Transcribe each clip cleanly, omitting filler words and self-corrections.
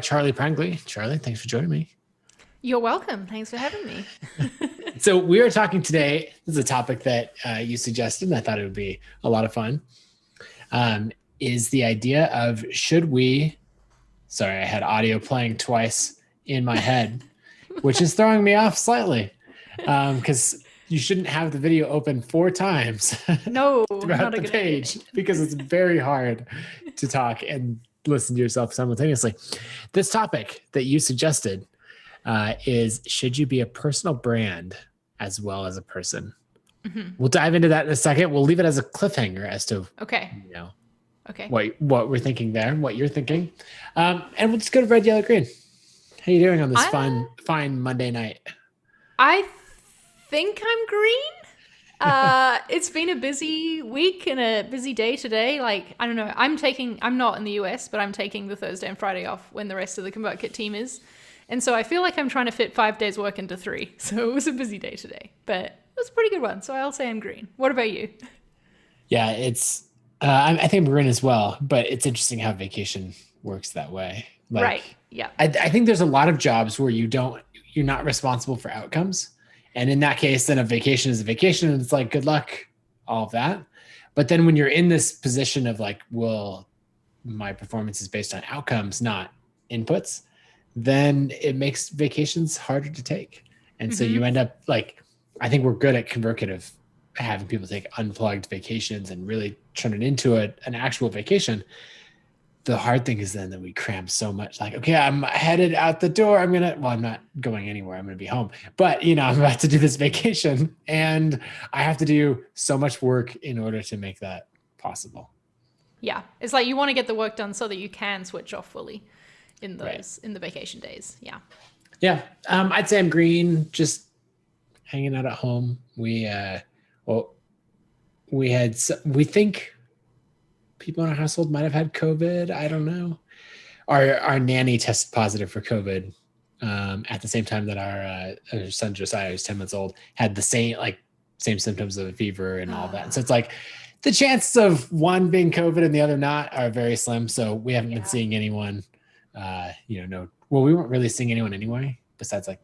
Charlie Prangley. Charlie, thanks for joining me. You're welcome. Thanks for having me. So we are talking today. This is a topic that you suggested, and I thought it would be a lot of fun. Is the idea of should we? Sorry, I had audio playing twice in my head, which is throwing me off slightly, because you shouldn't have the video open 4 times No, throughout not a the good page idea. because it's very hard to talk and listen to yourself simultaneously. This topic that you suggested is should you be a personal brand as well as a person? Mm-hmm. We'll dive into that in a second. We'll leave it as a cliffhanger as to Okay. Okay. what we're thinking there, what you're thinking, and we'll just go to red, yellow, green. How you doing on this fine Monday night? I think I'm green. It's been a busy week and a busy day today. Like, I don't know. I'm not in the US, but I'm taking the Thursday and Friday off when the rest of the ConvertKit team is. And so I feel like I'm trying to fit 5 days work into 3. So it was a busy day today, but it was a pretty good one. So I'll say I'm green. What about you? Yeah, I think I'm green as well, but it's interesting how vacation works that way. Like, Right. Yeah. I think there's a lot of jobs where you're not responsible for outcomes. And in that case, then a vacation is a vacation and it's like, good luck, all of that. But then when you're in this position of like, well, my performance is based on outcomes, not inputs, then it makes vacations harder to take. And so you end up like, I think we're good at ConvertKit of having people take unplugged vacations and really turn it into an actual vacation. The hard thing is then that we cram so much, like, okay, I'm headed out the door. I'm not going anywhere. I'm going to be home, but I'm about to do this vacation and I have to do so much work in order to make that possible. Yeah. It's like you want to get the work done so that you can switch off fully in the vacation days. Yeah. Yeah. I'd say I'm green, just hanging out at home. We think people in our household might have had COVID. I don't know. Our nanny tested positive for COVID at the same time that our son Josiah, who's 10 months old, had the same symptoms of a fever and all that. And so it's like the chances of one being COVID and the other not are very slim. So we haven't been seeing anyone. We weren't really seeing anyone anyway, besides like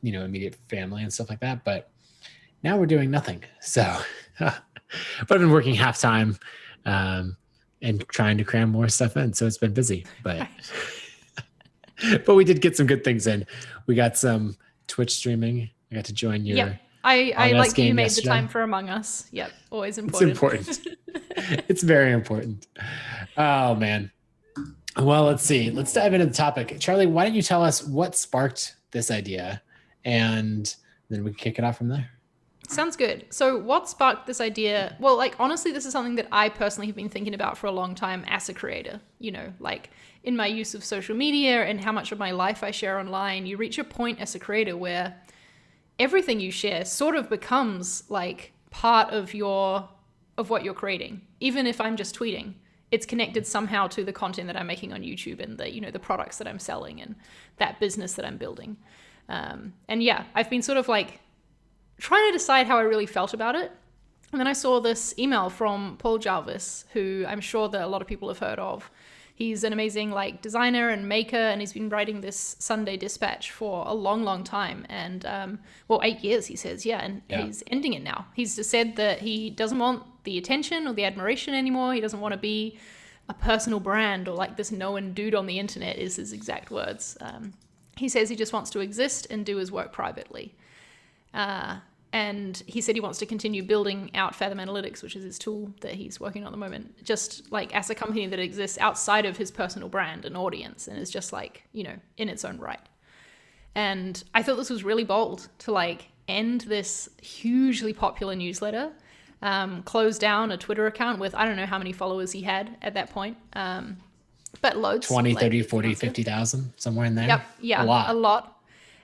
immediate family and stuff like that. But now we're doing nothing. So, but I've been working half time. And trying to cram more stuff in. So it's been busy, but we did get some good things in. We got some Twitch streaming. I got to join your. Yep. I like that you made yesterday. the time for Among Us. Yep. Always important. It's important. It's very important. Oh man. Well, let's see. Let's dive into the topic. Charlie, why don't you tell us what sparked this idea and then we can kick it off from there. Sounds good. So what sparked this idea? Well, like, honestly, this is something that I personally have been thinking about for a long time as a creator. Like in my use of social media and how much of my life I share online, you reach a point as a creator where everything you share sort of becomes like part of what you're creating. Even if I'm just tweeting, it's connected somehow to the content that I'm making on YouTube and the products that I'm selling and that business that I'm building. And yeah, I've been sort of like trying to decide how I really felt about it. And then I saw this email from Paul Jarvis, who I'm sure that a lot of people have heard of. He's an amazing designer and maker, and he's been writing this Sunday Dispatch for a long, long time. And 8 years, he says, and he's ending it now. He's just said that he doesn't want the attention or the admiration anymore. He doesn't want to be a personal brand or like this known dude on the internet, is his exact words. He says he just wants to exist and do his work privately. And he said he wants to continue building out Fathom Analytics, which is his tool that he's working on at the moment, just like as a company that exists outside of his personal brand and audience and is just like, in its own right. And I thought this was really bold to end this hugely popular newsletter, close down a Twitter account with, I don't know how many followers he had at that point. But loads. 20, 30, 40, 50,000, somewhere in there. Yep. Yeah. A lot.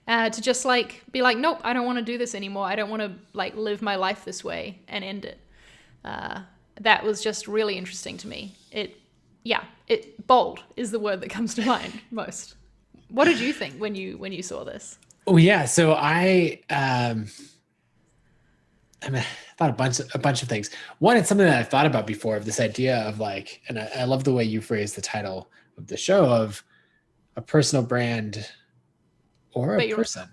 To just be like, nope, I don't want to do this anymore. I don't want to live my life this way and end it. That was just really interesting to me. Bold is the word that comes to mind most. What did you think when you saw this? Oh yeah. So I thought a bunch of things. One, it's something that I've thought about before, of this idea of and I love the way you phrase the title of the show of a personal brand or a But you're, person.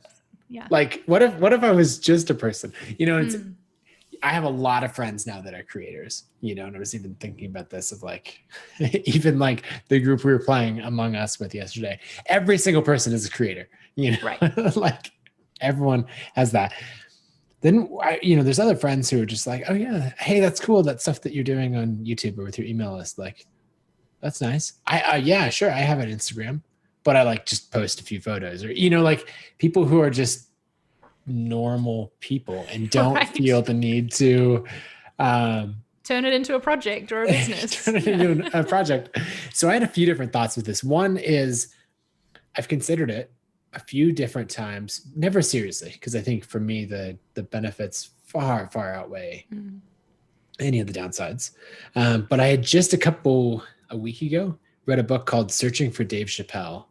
yeah. Like what if I was just a person? It's Mm. I have a lot of friends now that are creators, and I was even thinking about this of like, even like the group we were playing Among Us with yesterday, every single person is a creator, Right. like everyone has that. Then, there's other friends who are just like, oh yeah, hey, that's cool. That stuff that you're doing on YouTube or with your email list. Like, that's nice. Yeah, sure. I have an Instagram, but I like just post a few photos or, like people who are just normal people and don't Right. feel the need to Turn it into a project or a business. turn it into a project. So I had a few different thoughts with this. One is I've considered it a few different times, never seriously, because I think for me the benefits far outweigh any of the downsides. But I had just a week ago read a book called Searching for Dave Chappelle,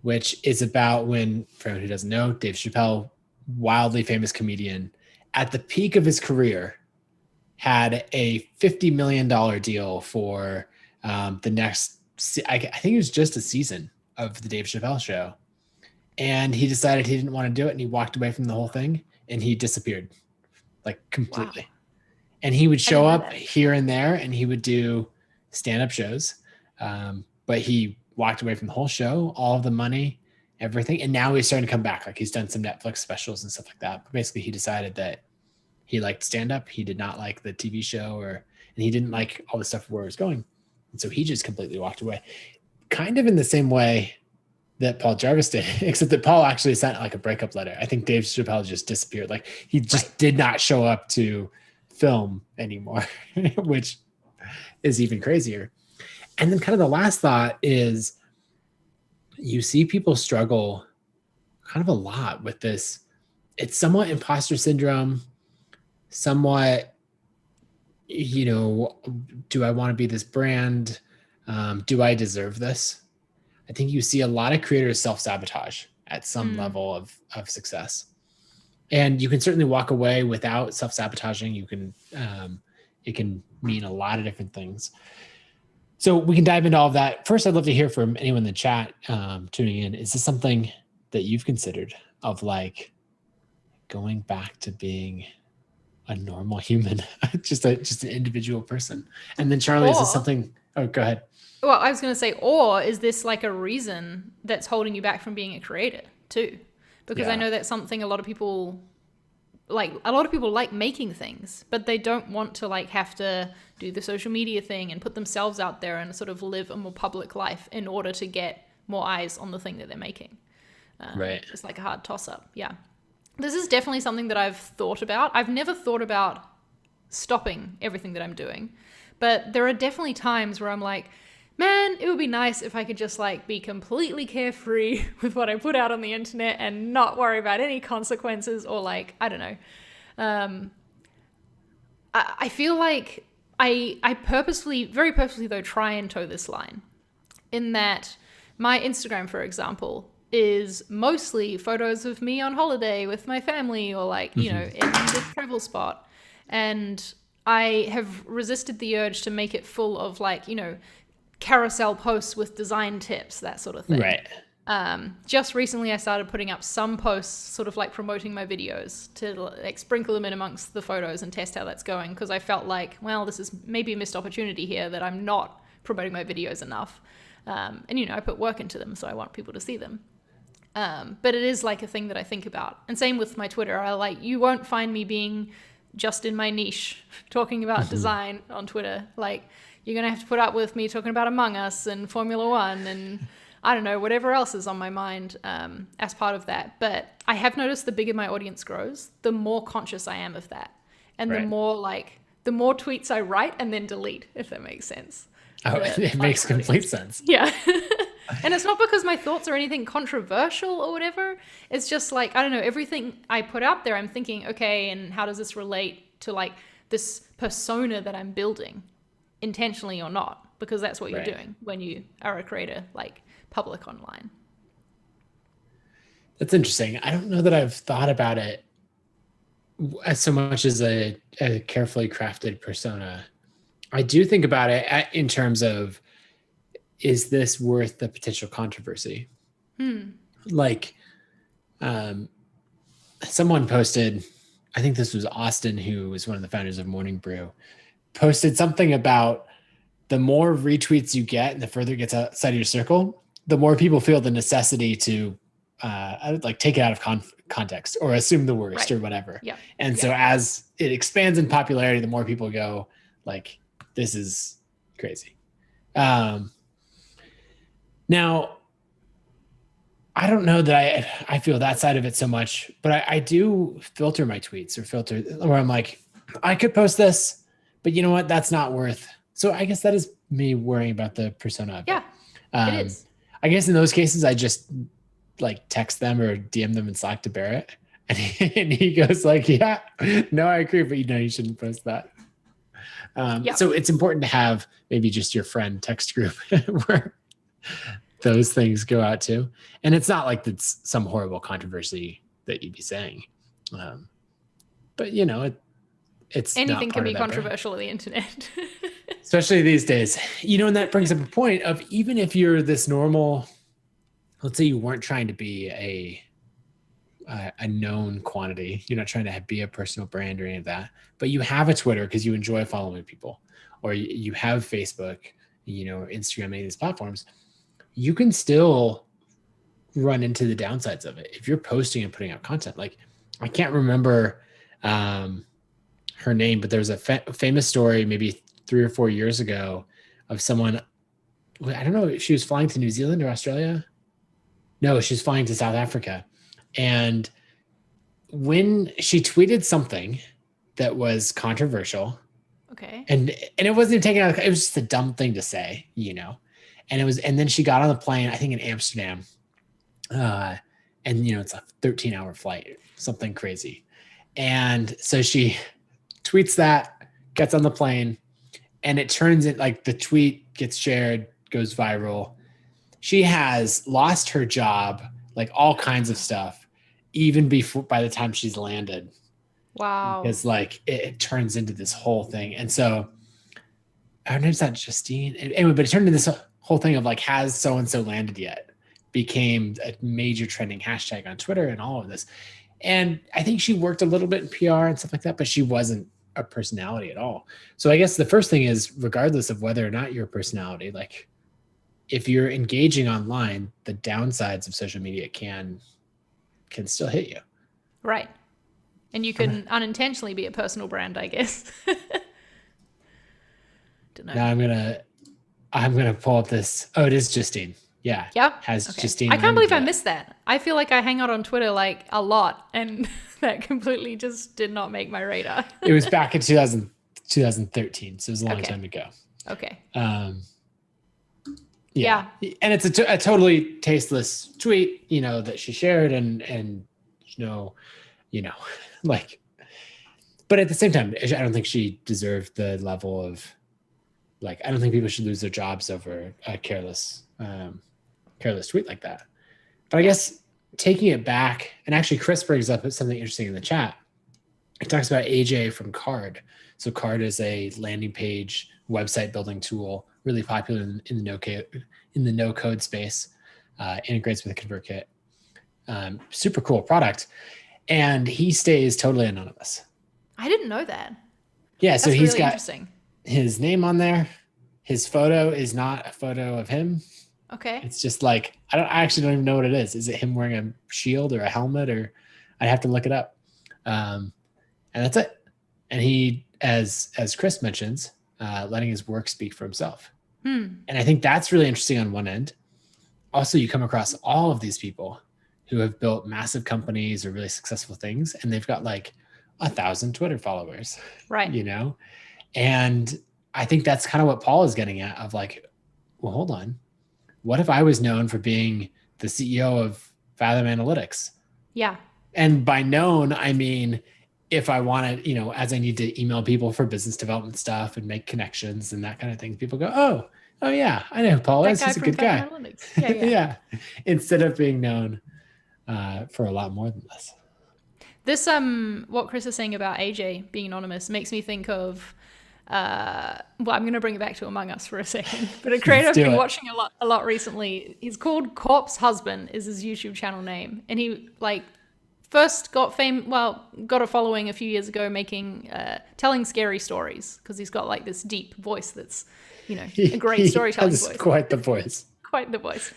which is about when, for anyone who doesn't know, Dave Chappelle, wildly famous comedian, at the peak of his career, had a $50 million deal for the next, I think it was just a season of the Dave Chappelle show. And he decided he didn't want to do it. And he walked away from the whole thing and he disappeared like completely. Wow. And he would I show didn't know up that. here and there and he would do stand-up shows. But he walked away from the whole show, all of the money, everything. And now he's starting to come back. Like he's done some Netflix specials and stuff like that. But basically he decided that he liked stand-up. He did not like the TV show and he didn't like all the stuff where it was going. And so he just completely walked away. Kind of in the same way that Paul Jarvis did, except that Paul actually sent like a breakup letter. I think Dave Chappelle just disappeared. Like he just did not show up to film anymore, which is even crazier. And then kind of the last thought is you see people struggle kind of a lot with this. It's somewhat imposter syndrome, somewhat, do I want to be this brand? Do I deserve this? I think you see a lot of creators self-sabotage at some level of success. And you can certainly walk away without self-sabotaging. You can, it can mean a lot of different things. So we can dive into all of that. First, I'd love to hear from anyone in the chat tuning in. Is this something that you've considered of like going back to being a normal human, just an individual person? And then Charlie, is this something, oh, go ahead. Well, I was going to say, or is this like a reason that's holding you back from being a creator too? Because I know that's something a lot of people like making things, but they don't want to like have to do the social media thing and put themselves out there and sort of live a more public life in order to get more eyes on the thing that they're making. Right. It's like a hard toss up. Yeah. This is definitely something that I've thought about. I've never thought about stopping everything that I'm doing, but there are definitely times where I'm like, man, it would be nice if I could just like be completely carefree with what I put out on the internet and not worry about any consequences or like, I don't know. I feel like I purposefully, very purposefully though, try and toe this line in that my Instagram, for example, is mostly photos of me on holiday with my family or like, in this travel spot. And I have resisted the urge to make it full of like, carousel posts with design tips, that sort of thing. Right. Just recently I started putting up some posts sort of like promoting my videos to like sprinkle them in amongst the photos and test how that's going, because I felt like, well, this is maybe a missed opportunity here that I'm not promoting my videos enough. And I put work into them, so I want people to see them. But it is like a thing that I think about. And same with my Twitter. You won't find me being just in my niche talking about design on Twitter. Like, you're going to have to put up with me talking about Among Us and Formula One and I don't know, whatever else is on my mind as part of that. But I have noticed the bigger my audience grows, the more conscious I am of that. And the more tweets I write and then delete, if that makes sense. Oh, it makes complete sense. Yeah. And it's not because my thoughts are anything controversial or whatever. It's just like, I don't know, everything I put out there, I'm thinking, okay, and how does this relate to like this persona that I'm building? Intentionally or not, because that's what you're doing when you are a creator, like public online. That's interesting. I don't know that I've thought about it as so much as a carefully crafted persona. I do think about it in terms of is this worth the potential controversy? Like, someone posted, I think this was Austin, who was one of the founders of Morning Brew, posted something about the more retweets you get and the further it gets outside of your circle, the more people feel the necessity to like take it out of context or assume the worst or whatever. Yeah. And so as it expands in popularity, the more people go like, this is crazy. Now, I don't know that I feel that side of it so much, but I do filter my tweets where I'm like, I could post this, but you know what? That's not worth. So I guess that is me worrying about the persona of it. It is. I guess in those cases, I just like text them or DM them in Slack to Barrett. And he goes like, yeah, no, I agree, but you shouldn't post that. So it's important to have maybe just your friend text group where those things go out to. And it's not like it's some horrible controversy that you'd be saying. But it's anything can be controversial on the internet. Especially these days, and that brings up a point of, even if you're this normal, let's say you weren't trying to be a known quantity, you're not trying to be a personal brand or any of that, but you have a Twitter because you enjoy following people, or you have Facebook, or Instagram, any of these platforms, you can still run into the downsides of it if you're posting and putting out content. Like, I can't remember her name, but there's a famous story maybe 3 or 4 years ago of someone, I don't know if she was flying to New Zealand or Australia. No, she's flying to South Africa. And when she tweeted something that was controversial, and it wasn't even taken out, it was just a dumb thing to say, and then she got on the plane, I think in Amsterdam, and it's a 13-hour flight, something crazy. And so she tweets that, gets on the plane, and it turns it like the tweet gets shared, goes viral. She has lost her job, like all kinds of stuff, even by the time she's landed. Wow. Because like it turns into this whole thing. And so her name's not Justine. Anyway, but it turned into this whole thing of like, has so-and-so landed yet? Became a major trending hashtag on Twitter and all of this. And I think she worked a little bit in PR and stuff like that, but she wasn't a personality at all. So I guess the first thing is, regardless of whether or not you're a personality, like if you're engaging online, the downsides of social media can still hit you. Right. And you can unintentionally be a personal brand, I guess. Don't know. Now I'm gonna pull up this. Oh, it is Justine. Yeah. Yep. Justine. I can't believe I missed that. I feel like I hang out on Twitter like a lot, and that completely just did not make my radar. It was back in 2013, so it was a long time ago. Okay. Yeah. And it's a totally tasteless tweet, that she shared, and like, but at the same time, I don't think she deserved the level of, like, I don't think people should lose their jobs over a careless tweet like that. But I guess taking it back, and actually Chris brings up something interesting in the chat. He talks about AJ from Card. So Card is a landing page website building tool, really popular in the no code space. Integrates with a ConvertKit. Super cool product, and he stays totally anonymous. I didn't know that. Yeah, so he's really got interesting. His name on there. His photo is not a photo of him. Okay. It's just like, I actually don't even know what it is. Is it him wearing a shield or a helmet, or I'd have to look it up. And that's it. And he, as Chris mentions, letting his work speak for himself. And I think that's really interesting on one end. Also, you come across all of these people who have built massive companies or really successful things, and they've got like 1,000 Twitter followers. Right. And I think that's kind of what Paul is getting at, of like, well, hold on. What if I was known for being the CEO of Fathom Analytics? Yeah. And by known, I mean, if I wanted, as I need to email people for business development stuff and make connections and that kind of thing, people go, oh yeah, I know who Paul is. He's a good guy. Yeah. Instead of being known for a lot more than this. This, what Chris is saying about AJ being anonymous makes me think of Well, I'm going to bring it back to Among Us for a second, but a creator I've been watching a lot recently. He's called Corpse Husband is his YouTube channel name. And he like first got got a following a few years ago making, telling scary stories because he's got like this deep voice that's, you know, a great storytelling voice. Quite the voice. Quite the voice.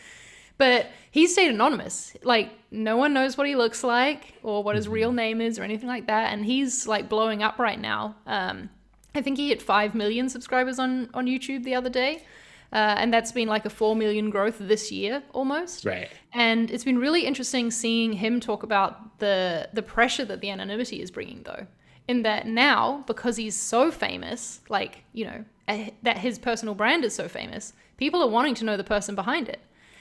But he stayed anonymous. Like no one knows what he looks like or what his real name is or anything like that. And he's like blowing up right now. I think he hit 5 million subscribers on YouTube the other day. And that's been like a 4 million growth this year almost. Right. And it's been really interesting seeing him talk about the pressure that the anonymity is bringing though. In that now, because he's so famous, like, you know, that his personal brand is so famous, people are wanting to know the person behind it.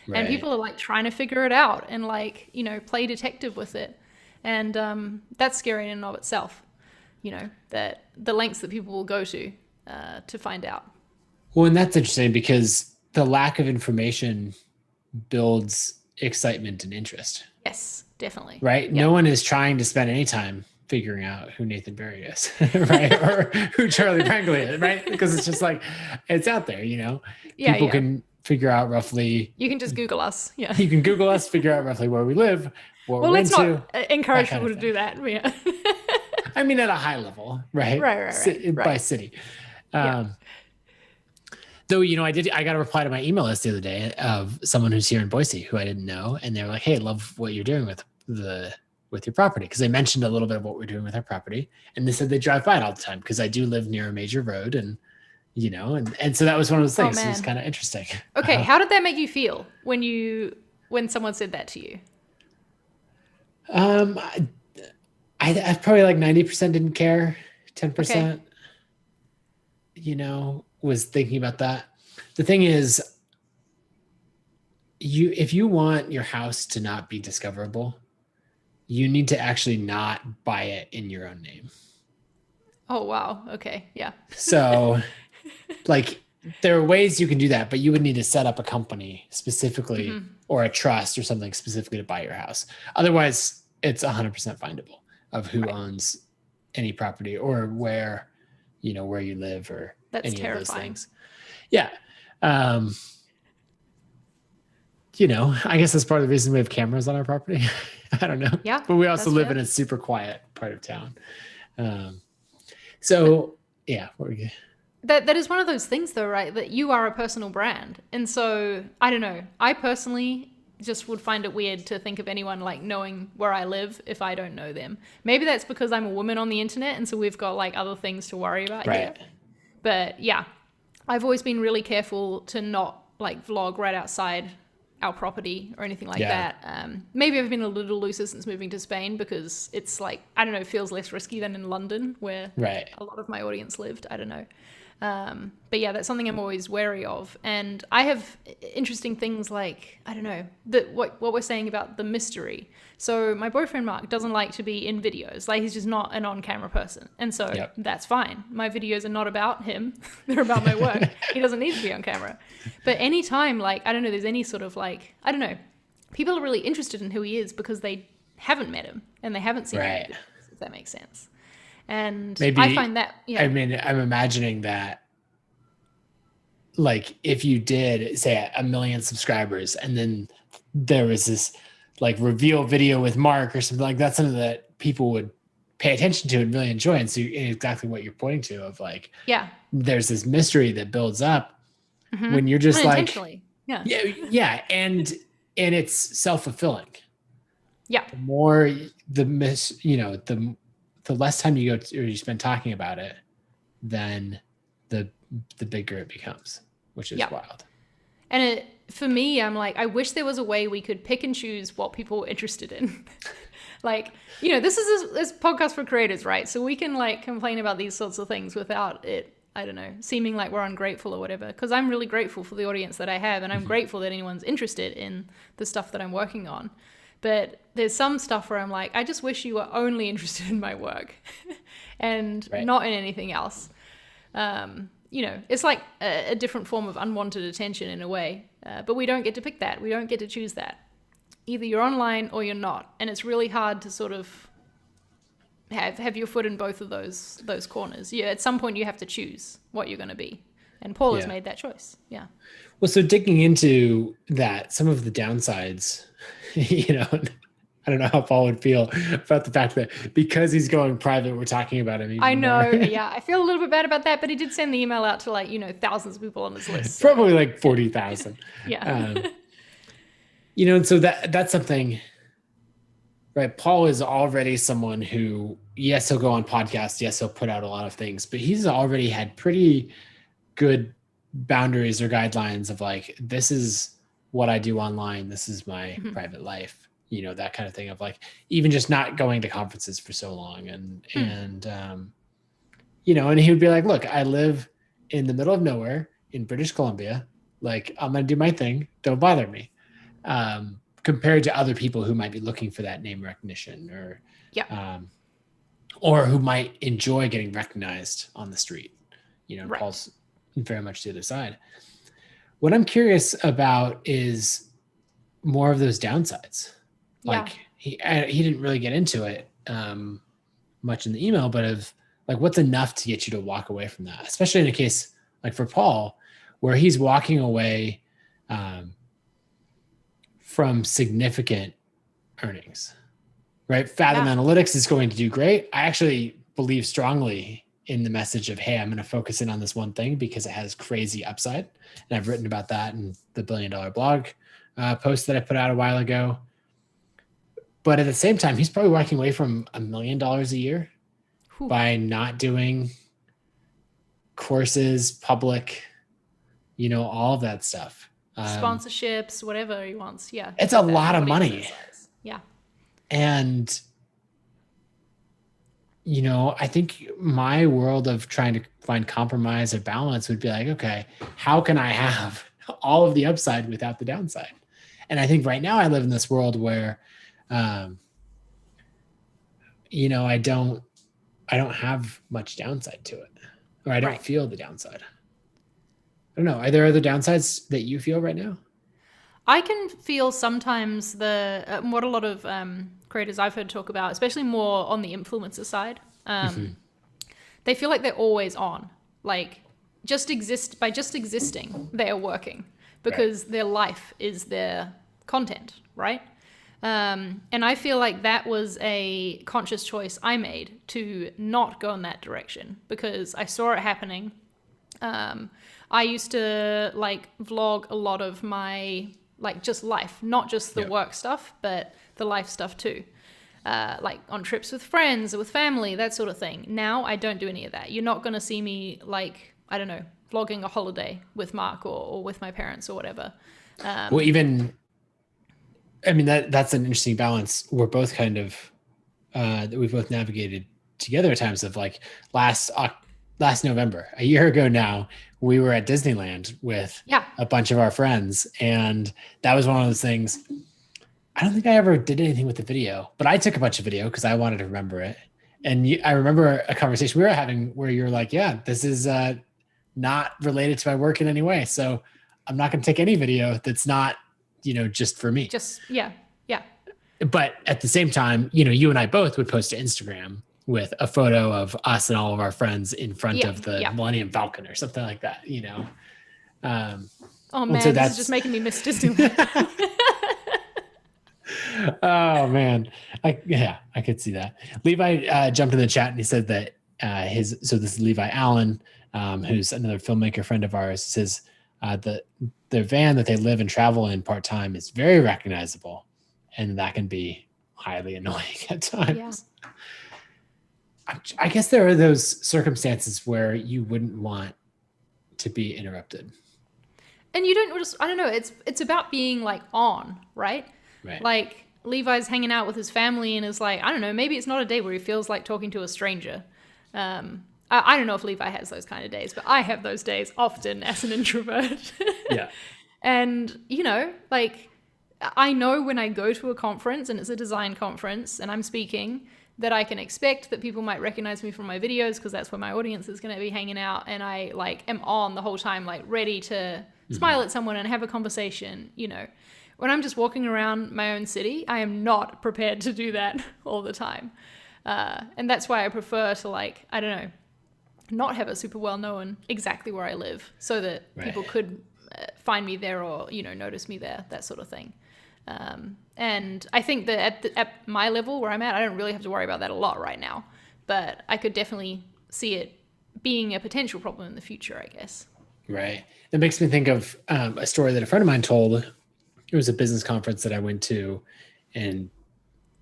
Right. And people are like trying to figure it out and like, you know, play detective with it. And that's scary in and of itself, you know, that the lengths that people will go to find out. Well, and that's interesting because the lack of information builds excitement and interest. Yes, definitely. Right? Yep. No one is trying to spend any time figuring out who Nathan Barry is, right? Or who Charlie Prangley is, right? Because it's just like, it's out there, you know? People can figure out roughly. You can just Google us. Yeah. You can Google us, figure out roughly where we live, what we're let's into. Not encourage people to do that. Yeah. I mean, at a high level, right? Right. By city. Though, you know, I got a reply to my email list the other day of someone who's here in Boise who I didn't know. And they were like, hey, love what you're doing with your property. Because they mentioned a little bit of what we're doing with our property. And they said they drive by it all the time because I do live near a major road. And, you know, and so that was one of those things. It was kind of interesting. Okay. How did that make you feel when someone said that to you? I probably like 90% didn't care. 10%, you know, was thinking about that. The thing is, if you want your house to not be discoverable, you need to actually not buy it in your own name. Oh, wow. Okay. Yeah. So like there are ways you can do that, but you would need to set up a company specifically or a trust or something specifically to buy your house. Otherwise it's 100% findable of who owns any property or where you live or that's any terrifying. Of those things. Yeah. You know, I guess that's part of the reason we have cameras on our property. I don't know. Yeah. But we also live in a super quiet part of town. So yeah, what were we That is one of those things though, right? That you are a personal brand. And so I don't know. I personally just would find it weird to think of anyone like knowing where I live if I don't know them. Maybe that's because I'm a woman on the internet and so we've got like other things to worry about here. But yeah, I've always been really careful to not like vlog right outside our property or anything like that. Maybe I've been a little looser since moving to Spain because it's like, I don't know, feels less risky than in London where a lot of my audience lived. I don't know. But yeah, that's something I'm always wary of. And I have interesting things like, I don't know, what we're saying about the mystery. So my boyfriend, Mark, doesn't like to be in videos. Like he's just not an on-camera person. And so that's fine. My videos are not about him. They're about my work. He doesn't need to be on camera. But anytime, like, I don't know, there's any sort of like, I don't know, people are really interested in who he is because they haven't met him and they haven't seen him, if that makes sense. And maybe, I find that, I mean, I'm imagining that like if you did say 1 million subscribers and then there was this like reveal video with Mark or something like that's something that people would pay attention to and really enjoy. And so exactly what you're pointing to of like, there's this mystery that builds up when you're just like, and it's self-fulfilling. Yeah. The more the less time you go or you spend talking about it, then the bigger it becomes, which is wild. And for me, I'm like, I wish there was a way we could pick and choose what people were interested in. Like, you know, this is this podcast for creators, right? So we can like complain about these sorts of things without it, I don't know, seeming like we're ungrateful or whatever. Because I'm really grateful for the audience that I have, and I'm grateful that anyone's interested in the stuff that I'm working on. But there's some stuff where I'm like, I just wish you were only interested in my work and not in anything else. You know, it's like a different form of unwanted attention in a way. But we don't get to pick that. We don't get to choose that. Either you're online or you're not. And it's really hard to sort of have your foot in both of those corners. Yeah, at some point you have to choose what you're going to be, and Paul has made that choice. Yeah. Well, so digging into that, some of the downsides, I don't know how Paul would feel about the fact that because he's going private, we're talking about him. I know. Yeah, I feel a little bit bad about that, but he did send the email out to thousands of people on his list. So. Probably like 40,000. Yeah. And so that's something, right? Paul is already someone who, yes, he'll go on podcasts. Yes, he'll put out a lot of things, but he's already had pretty good boundaries or guidelines of like, this is what I do online. This is my private life. That kind of thing of like, even just not going to conferences for so long. And he would be like, look, I live in the middle of nowhere in British Columbia. Like, I'm going to do my thing. Don't bother me. Compared to other people who might be looking for that name recognition or who might enjoy getting recognized on the street. Right. Paul's very much the other side. What I'm curious about is more of those downsides. Like he didn't really get into it much in the email, but of like, what's enough to get you to walk away from that, especially in a case like for Paul, where he's walking away from significant earnings, right? Fathom Analytics is going to do great. I actually believe strongly in the message of, hey, I'm going to focus in on this one thing because it has crazy upside. And I've written about that in the $1 Billion Blog post that I put out a while ago. But at the same time, he's probably walking away from $1 million a year by not doing courses, public, all of that stuff. Sponsorships, whatever he wants. Yeah. It's a lot of money. Yeah. And, I think my world of trying to find compromise or balance would be like, okay, how can I have all of the upside without the downside? And I think right now I live in this world where, I don't have much downside to it, or I don't feel the downside. I don't know. Are there other downsides that you feel right now? I can feel sometimes what a lot of creators I've heard talk about, especially more on the influencer side, they feel like they're always on. Like just existing, they are working because their life is their content, right? And I feel like that was a conscious choice I made to not go in that direction because I saw it happening. I used to vlog a lot of my just life, not just the work stuff, but the life stuff too. On trips with friends or with family, that sort of thing. Now I don't do any of that. You're not going to see me I don't know, vlogging a holiday with Mark or with my parents or whatever. Well, that's an interesting balance. We're both kind of, that we've both navigated together at times of last November, a year ago now, we were at Disneyland with a bunch of our friends. And that was one of those things. I don't think I ever did anything with the video, but I took a bunch of video because I wanted to remember it. And I remember a conversation we were having where you're like, yeah, this is not related to my work in any way. So I'm not going to take any video that's not, just for me. But at the same time, you and I both would post to Instagram with a photo of us and all of our friends in front of the Millennium Falcon or something like that, Oh man, so this is just making me miss Disneyland. Oh man. I could see that. Levi jumped in the chat and he said that so this is Levi Allen, who's another filmmaker friend of ours, says that the van that they live and travel in part-time is very recognizable, and that can be highly annoying at times. I guess there are those circumstances where you wouldn't want to be interrupted. And you I don't know, it's about being on, right? Right. Levi's hanging out with his family and is I don't know, maybe it's not a day where he feels like talking to a stranger. I don't know if Levi has those kind of days, but I have those days often as an introvert. Yeah. And, I know when I go to a conference and it's a design conference and I'm speaking that I can expect that people might recognize me from my videos because that's where my audience is going to be hanging out. And I am on the whole time, ready to smile at someone and have a conversation, When I'm just walking around my own city, I am not prepared to do that all the time. And that's why I prefer to, like, I don't know, not have it super well known exactly where I live, so that people could find me there, or, you know, notice me there, that sort of thing. And I think that at my level where I'm at, I don't really have to worry about that a lot right now, but I could definitely see it being a potential problem in the future, I guess. Right. That makes me think of a story that a friend of mine told. It was a business conference that I went to, and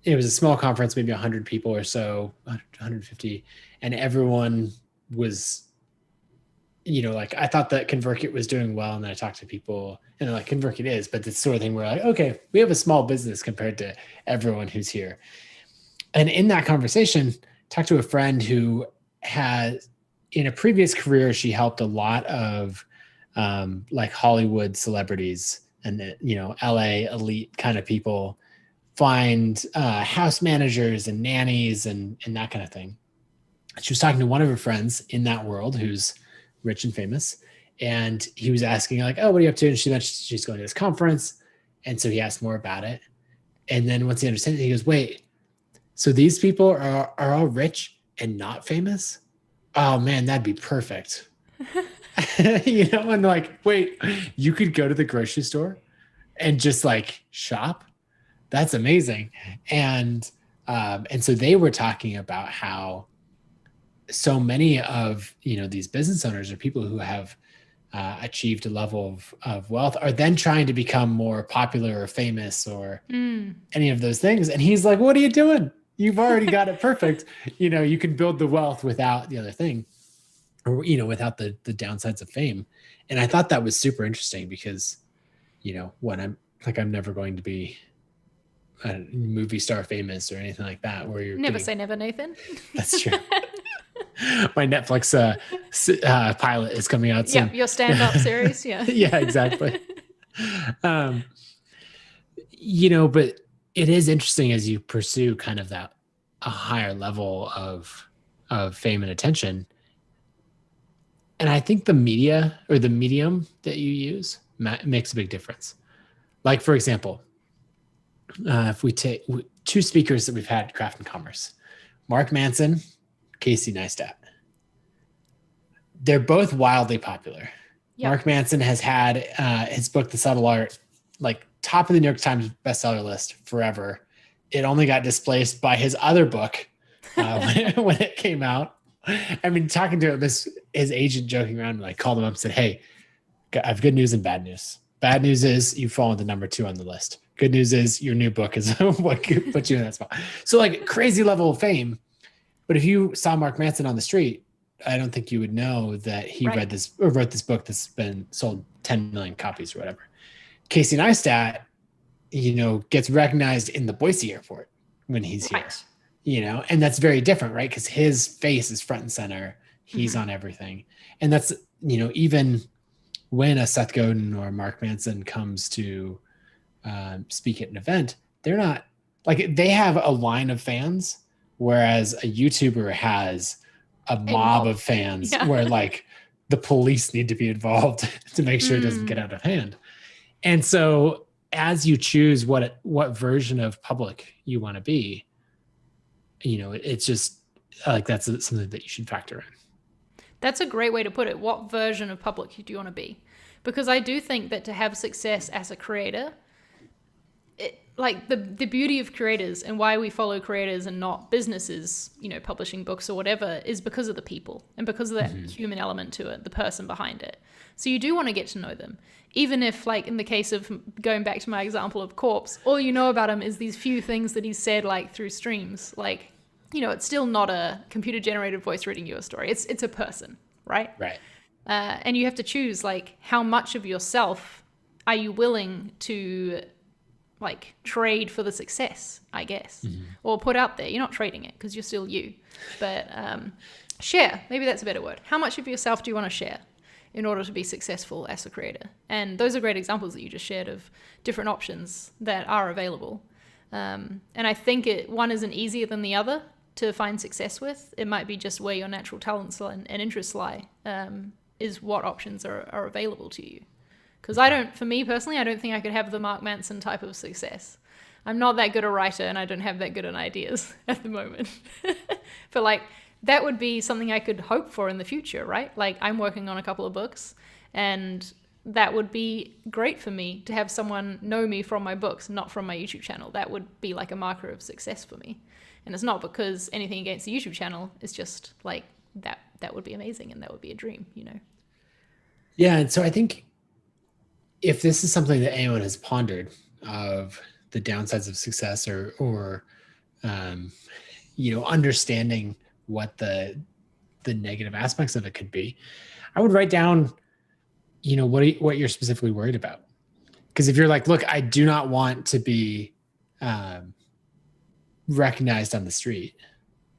it was a small conference, maybe 100 people or so, 150, and everyone was, you know, like, I thought that ConvertKit was doing well, and then I talked to people, and they're like, ConvertKit is, but it's sort of thing where, like, okay, we have a small business compared to everyone who's here. And in that conversation, talked to a friend who has, in a previous career, she helped a lot of like Hollywood celebrities and, you know, LA elite kind of people find house managers and nannies and that kind of thing. She was talking to one of her friends in that world who's rich and famous, and he was asking, like, oh, what are you up to? And she mentioned she's going to this conference, and so he asked more about it. And then once he understands it, he goes, wait, so these people are all rich and not famous? Oh man, that'd be perfect. You know, and like, wait, you could go to the grocery store and just like shop? That's amazing. And so they were talking about how so many of, you know, these business owners or people who have achieved a level of wealth are then trying to become more popular or famous or any of those things. And he's like, what are you doing? You've already got it perfect. You know, you can build the wealth without the other thing, or, you know, without the downsides of fame. And I thought that was super interesting because, you know, when I'm never going to be a movie star famous or anything like that, where you're Never say never, Nathan. That's true. My Netflix pilot is coming out soon. Yep, your stand-up series. Yeah. Yeah, exactly. You know, but it is interesting as you pursue kind of that a higher level of fame and attention. And I think the media or the medium that you use makes a big difference. Like, for example, if we take two speakers that we've had at Craft and Commerce, Mark Manson, Casey Neistat. They're both wildly popular. Yep. Mark Manson has had his book, The Subtle Art, like top of the New York Times bestseller list forever. It only got displaced by his other book when it came out. I mean, talking to his agent, joking around, like called him up and said, hey, I have good news and bad news. Bad news is you fall into number 2 on the list. Good news is your new book is what could put you in that spot. So like crazy level of fame. But if you saw Mark Manson on the street, I don't think you would know that he read this or wrote this book that's been sold 10 million copies or whatever. Casey Neistat, you know, gets recognized in the Boise airport when he's here, you know, and that's very different, right? Because his face is front and center. He's on everything. And that's, you know, even when a Seth Godin or Mark Manson comes to speak at an event, they're not like, they have a line of fans, whereas a YouTuber has a mob of fans where like the police need to be involved to make sure it doesn't get out of hand. And so as you choose what version of public you want to be, you know, it's just like, that's something that you should factor in. That's a great way to put it. What version of public do you want to be? Because I do think that to have success as a creator, like the beauty of creators and why we follow creators and not businesses, you know, publishing books or whatever, is because of the people and because of that human element to it, the person behind it. So you do want to get to know them. Even if, like in the case of going back to my example of Corpse, all you know about him is these few things that he's said like through streams. Like, you know, it's still not a computer generated voice reading you a story. It's a person, right? Right. And you have to choose like how much of yourself are you willing to like trade for the success, I guess, or put out there. You're not trading it because you're still you, but share. Maybe that's a better word. How much of yourself do you want to share in order to be successful as a creator? And those are great examples that you just shared of different options that are available. And I think one isn't easier than the other to find success with. It might be just where your natural talents and interests lie, is what options are available to you. Because for me personally, I don't think I could have the Mark Manson type of success. I'm not that good a writer and I don't have that good an ideas at the moment. But like that would be something I could hope for in the future, right? Like I'm working on a couple of books, and that would be great for me to have someone know me from my books, not from my YouTube channel. That would be like a marker of success for me. And it's not because anything against the YouTube channel. It's just like that would be amazing, and that would be a dream, you know? Yeah. And so I think if this is something that anyone has pondered of the downsides of success, or understanding what the negative aspects of it could be, I would write down, what you're specifically worried about. Because if you're like, look, I do not want to be recognized on the street,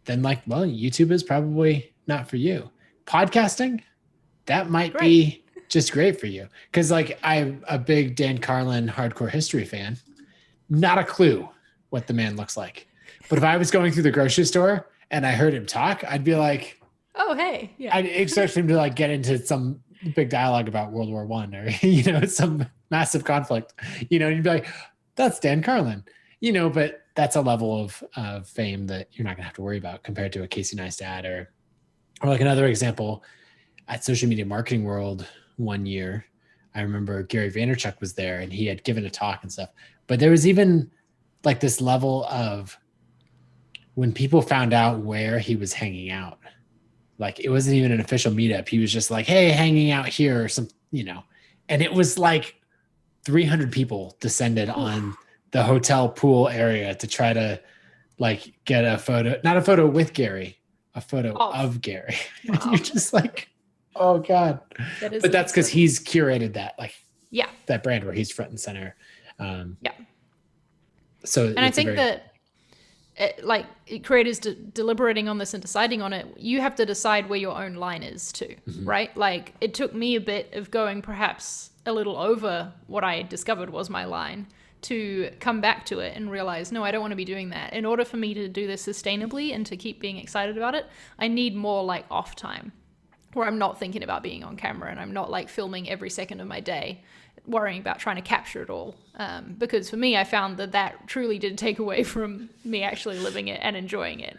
then like, well, YouTube is probably not for you. Podcasting, that might be just great for you. Because like I'm a big Dan Carlin hardcore history fan. Not a clue what the man looks like. But if I was going through the grocery store and I heard him talk, I'd be like, oh, hey. Yeah. I'd expect him to like get into some big dialogue about World War I or, some massive conflict, and you'd be like, that's Dan Carlin, but that's a level of fame that you're not gonna have to worry about compared to a Casey Neistat or like another example at Social Media Marketing World one year. I remember Gary Vaynerchuk was there and he had given a talk and stuff, but there was even like this level of when people found out where he was hanging out, like it wasn't even an official meetup. He was just like, hey, hanging out here or some, and it was like 300 people descended on the hotel pool area to try to like get a photo, not a photo with Gary, a photo of Gary. Wow. You're just like, oh God. But that's because he's curated that, like, that brand where he's front and center. So, and I think that creators deliberating on this and deciding on it, you have to decide where your own line is too, right? Like it took me a bit of going perhaps a little over what I discovered was my line to come back to it and realize, no, I don't want to be doing that. In order for me to do this sustainably and to keep being excited about it, I need more like off time where I'm not thinking about being on camera and I'm not like filming every second of my day, worrying about trying to capture it all. Because for me, I found that truly did take away from me actually living it and enjoying it.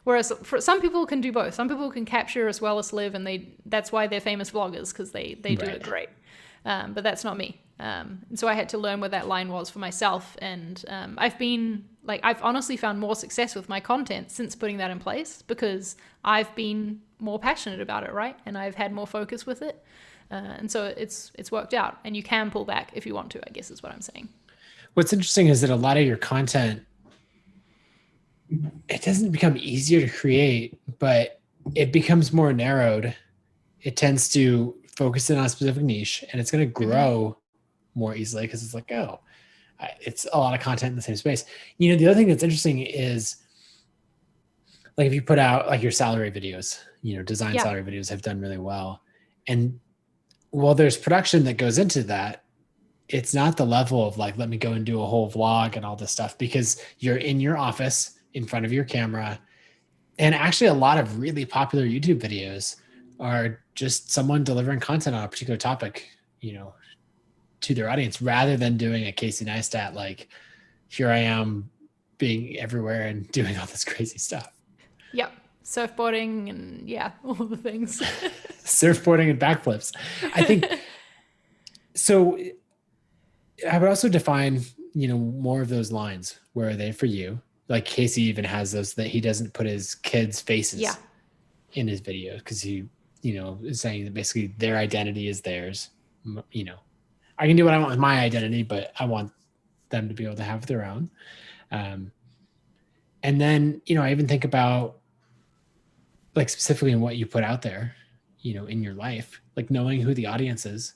Whereas for some people can do both. Some people can capture as well as live, and that's why they're famous vloggers, because they do it great. But that's not me. And so I had to learn where that line was for myself. And I've honestly found more success with my content since putting that in place, because I've been more passionate about it, right? And I've had more focus with it. And so it's worked out, and you can pull back if you want to, I guess is what I'm saying. What's interesting is that a lot of your content, it doesn't become easier to create, but it becomes more narrowed. It tends to focus in on a specific niche, and it's going to grow more easily because it's like, it's a lot of content in the same space. The other thing that's interesting is like if you put out like your salary videos, design salary videos have done really well. And while there's production that goes into that, it's not the level of like, let me go and do a whole vlog and all this stuff, because you're in your office in front of your camera. And actually a lot of really popular YouTube videos are just someone delivering content on a particular topic, to their audience, rather than doing a Casey Neistat, like here I am being everywhere and doing all this crazy stuff. Yep. Surfboarding and all the things. Surfboarding and backflips. I think so. I would also define, more of those lines. Where are they for you? Like Casey even has those that he doesn't put his kids' faces in his videos because he, is saying that basically their identity is theirs. I can do what I want with my identity, but I want them to be able to have their own. And then, I even think about like specifically in what you put out there, in your life, like knowing who the audience is,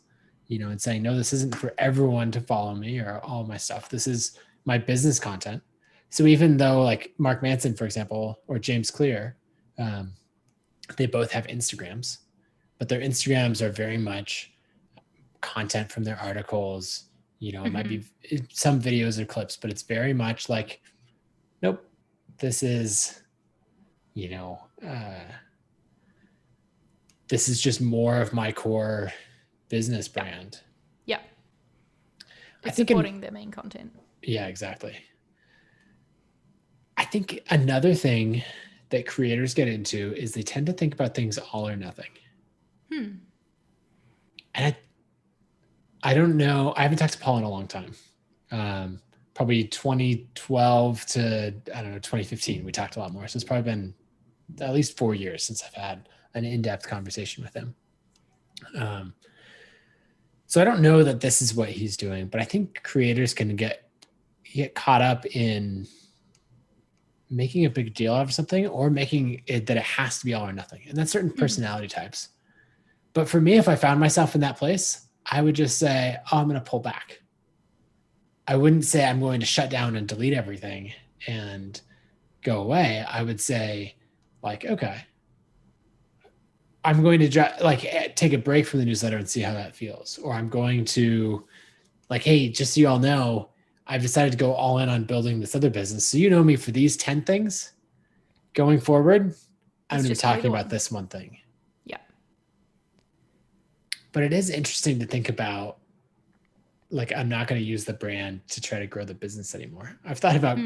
and saying, no, this isn't for everyone to follow me or all my stuff. This is my business content. So even though like Mark Manson, for example, or James Clear, they both have Instagrams, but their Instagrams are very much content from their articles. It might be some videos or clips, but it's very much like, nope, this is, this is just more of my core business brand. Yeah. It's supporting their main content. Yeah, exactly. think another thing that creators get into is they tend to think about things all or nothing. And I don't know. I haven't talked to Paul in a long time. Probably 2012 to, I don't know, 2015. We talked a lot more. So it's probably been at least 4 years since I've had an in-depth conversation with him. So I don't know that this is what he's doing, but I think creators can get caught up in making a big deal out of something or making it that it has to be all or nothing. And that's certain personality types. But for me, if I found myself in that place, I would just say, oh, I'm going to pull back. I wouldn't say I'm going to shut down and delete everything and go away. I would say, like, okay, I'm going to take a break from the newsletter and see how that feels. Or I'm going to, like, hey, just so you all know, I've decided to go all in on building this other business. So you know me for these 10 things going forward. I'm going to be talking about this one thing. Yeah. But it is interesting to think about, like, I'm not going to use the brand to try to grow the business anymore. I've thought about,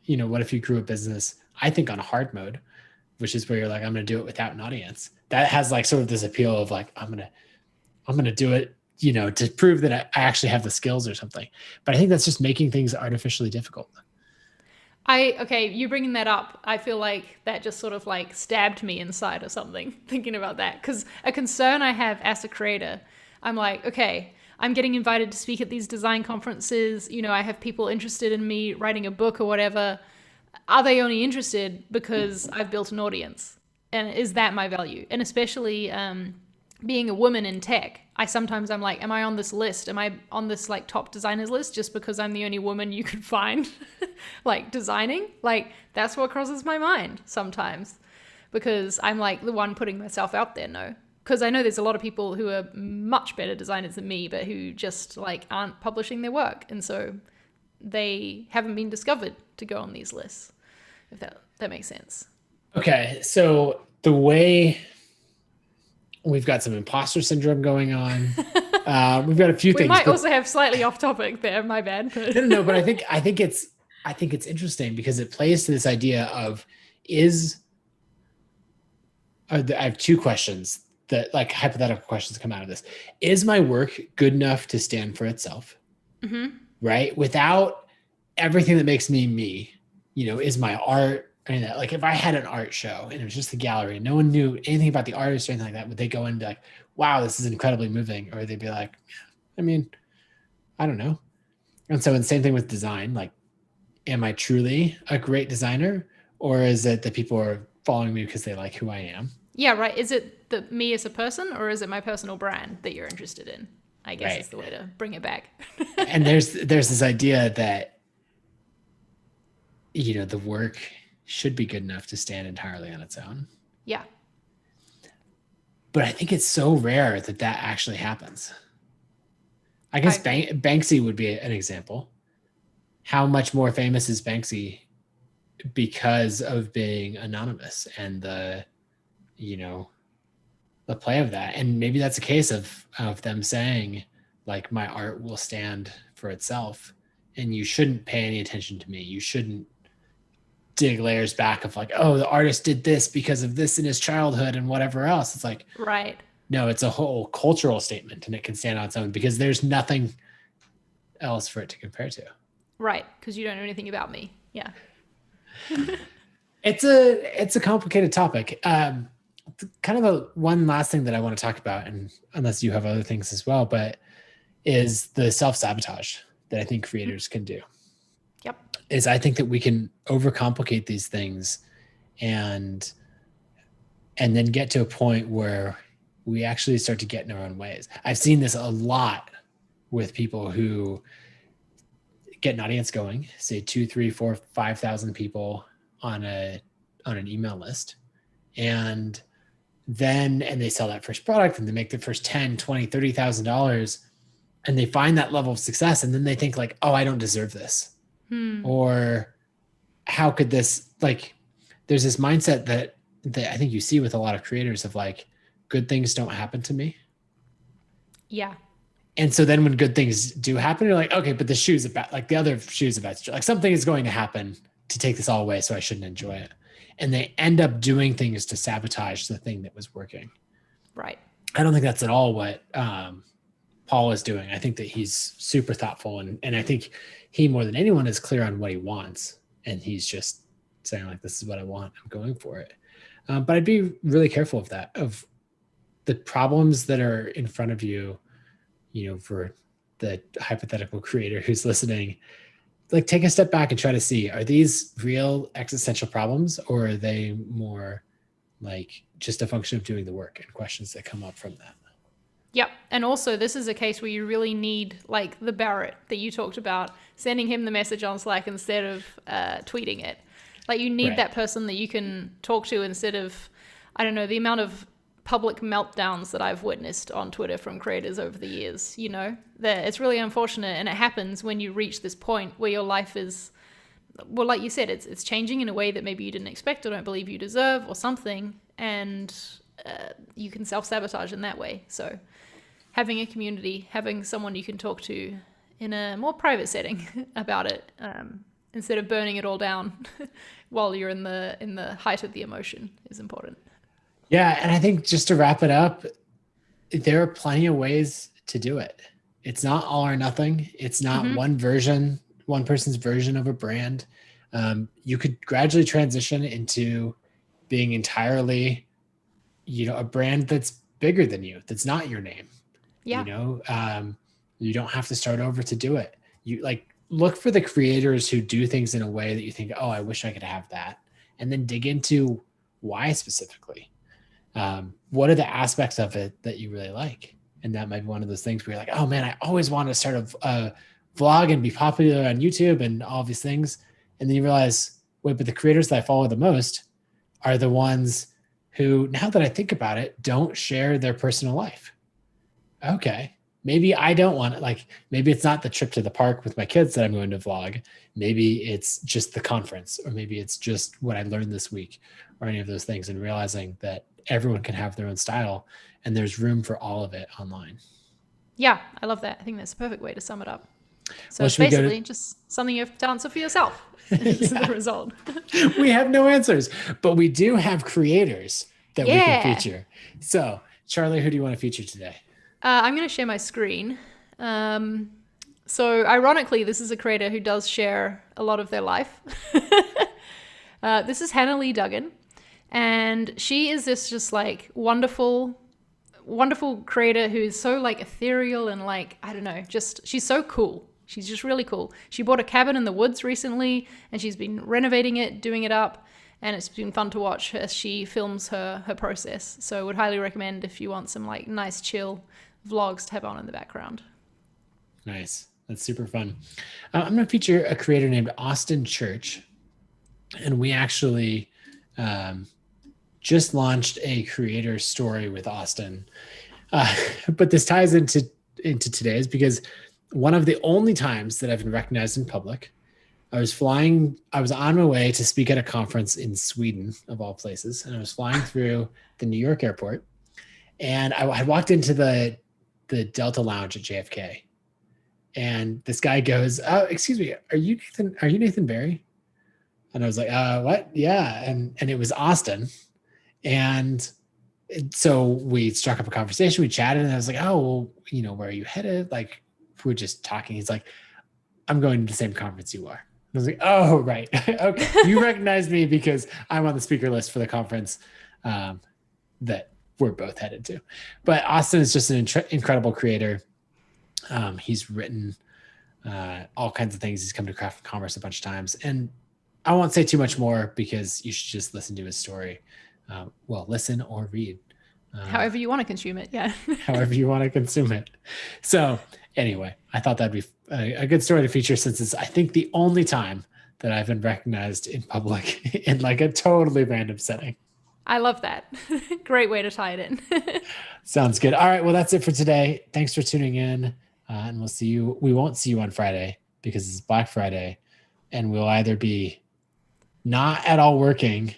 what if you grew a business, I think on hard mode, which is where you're like, I'm going to do it without an audience. That has like sort of this appeal of like, I'm going to do it, to prove that I actually have the skills or something. But I think that's just making things artificially difficult. Okay, you bringing that up, I feel like that just sort of like stabbed me inside or something, thinking about that. Because a concern I have as a creator, I'm like, okay, I'm getting invited to speak at these design conferences. I have people interested in me writing a book or whatever. Are they only interested because I've built an audience? And is that my value? And especially being a woman in tech, I'm like, am I on this list? Am I on this like top designers list just because I'm the only woman you could find like designing? Like that's what crosses my mind sometimes because I'm like the one putting myself out there. No, because I know there's a lot of people who are much better designers than me, but who just like aren't publishing their work. And so they haven't been discovered to go on these lists, if that makes sense. Okay. So the way we've got some imposter syndrome going on. We've got a few things. We might also have slightly off topic there. My bad. No, but I think it's interesting because it plays to this idea of I have two questions that like hypothetical questions come out of this. Is my work good enough to stand for itself? Mm-hmm. Right? Without everything that makes me, is my art, like if I had an art show and it was just a gallery and no one knew anything about the artist or anything like that, would they go in and be like, wow, this is incredibly moving? Or they'd be like, I don't know. And so the same thing with design, like, am I truly a great designer? Or is it that people are following me because they like who I am? Yeah, right. Is it me as a person or is it my personal brand that you're interested in? I guess is the way to bring it back. And there's this idea that, the work should be good enough to stand entirely on its own. Yeah. But I think it's so rare that actually happens. I guess Banksy would be an example. How much more famous is Banksy because of being anonymous and the play of that? And maybe that's a case of them saying, like, my art will stand for itself and you shouldn't pay any attention to me. You shouldn't dig layers back of like, oh, the artist did this because of this in his childhood and whatever else. It's like, right. No, it's a whole cultural statement and it can stand on its own because there's nothing else for it to compare to. Right. Because you don't know anything about me. Yeah. It's a complicated topic. Kind of one last thing that I want to talk about, and unless you have other things as well, but is the self-sabotage that I think creators can do. Yep. Is I think that we can overcomplicate these things and then get to a point where we actually start to get in our own ways. I've seen this a lot with people who get an audience going, say 2, 3, 4, 5,000 people on an email list. And they sell that first product and they make the first $10,000, $20,000, $30,000 and they find that level of success. And then they think like, oh, I don't deserve this. Or how could this, like, there's this mindset that I think you see with a lot of creators of like, good things don't happen to me. Yeah. And so then when good things do happen, you're like, okay, but the other shoe's about to, like something is going to happen to take this all away, so I shouldn't enjoy it. And they end up doing things to sabotage the thing that was working. Right. I don't think that's at all what Paul is doing. I think that he's super thoughtful, and I think he more than anyone is clear on what he wants, and he's just saying like, this is what I want, I'm going for it. But I'd be really careful of that, of the problems that are in front of you, for the hypothetical creator who's listening. Like, take a step back and try to see, are these real existential problems, or are they more like just a function of doing the work and questions that come up from that? Yep. And also, this is a case where you really need, like, the Barrett that you talked about, sending him the message on Slack instead of tweeting it. Like, you need that person that you can talk to instead of, I don't know, the amount of public meltdowns that I've witnessed on Twitter from creators over the years, that it's really unfortunate. And it happens when you reach this point where your life is, well, like you said, it's changing in a way that maybe you didn't expect or don't believe you deserve or something. And you can self-sabotage in that way. So having a community, having someone you can talk to in a more private setting about it, instead of burning it all down while you're in the height of the emotion, is important. Yeah. And I think, just to wrap it up, there are plenty of ways to do it. It's not all or nothing. It's not one person's version of a brand. You could gradually transition into being entirely, a brand that's bigger than you, that's not your name. Yeah. You don't have to start over to do it. You look for the creators who do things in a way that you think, oh, I wish I could have that. And then dig into why specifically. What are the aspects of it that you really like? And that might be one of those things where you're like, oh man, I always wanted to start a vlog and be popular on YouTube and all these things. And then you realize, wait, but the creators that I follow the most are the ones who, now that I think about it, don't share their personal life. Okay. Maybe I don't want it. Maybe it's not the trip to the park with my kids that I'm going to vlog. Maybe it's just the conference, or maybe it's just what I learned this week, or any of those things, and realizing that everyone can have their own style and there's room for all of it online. Yeah, I love that. I think that's a perfect way to sum it up. So it's basically just something you have to answer for yourself. Is the result. We have no answers, but we do have creators that we can feature. So, Charlie, who do you want to feature today? I'm going to share my screen. So ironically, this is a creator who does share a lot of their life. This is Hannah Lee Duggan. And she is this just wonderful creator who's so ethereal and I don't know, she's so cool. She's just really cool. She bought a cabin in the woods recently and she's been renovating it, doing it up. And it's been fun to watch as she films her process. So I would highly recommend if you want some nice chill vlogs to have on in the background. Nice. That's super fun. I'm going to feature a creator named Austin Church. And we actually just launched a creator story with Austin. But this ties into today's, because one of the only times that I've been recognized in public, I was on my way to speak at a conference in Sweden, of all places. And I was flying through the New York airport, and I had walked into the Delta Lounge at JFK. And this guy goes, "Oh, excuse me, are you Nathan Barry?" And I was like, what? Yeah. And it was Austin. And so we struck up a conversation, we chatted, and I was like, oh, well, where are you headed? We're just talking. He's like, I'm going to the same conference you are. I was like, oh, right. Okay. You recognized me because I'm on the speaker list for the conference that we're both headed to. But Austin is just an incredible creator. He's written all kinds of things. He's come to Craft Commerce a bunch of times. And I won't say too much more because you should just listen to his story. Listen or read. However you want to consume it. Yeah. However you want to consume it. So anyway, I thought that'd be a good story to feature, since it's, I think, the only time that I've been recognized in public in a totally random setting. I love that. Great way to tie it in. Sounds good. All right. Well, that's it for today. Thanks for tuning in. And we'll see you. We won't see you on Friday because it's Black Friday, and we'll either be not at all working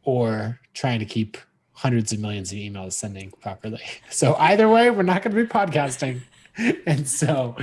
or trying to keep hundreds of millions of emails sending properly. So either way, we're not going to be podcasting. And so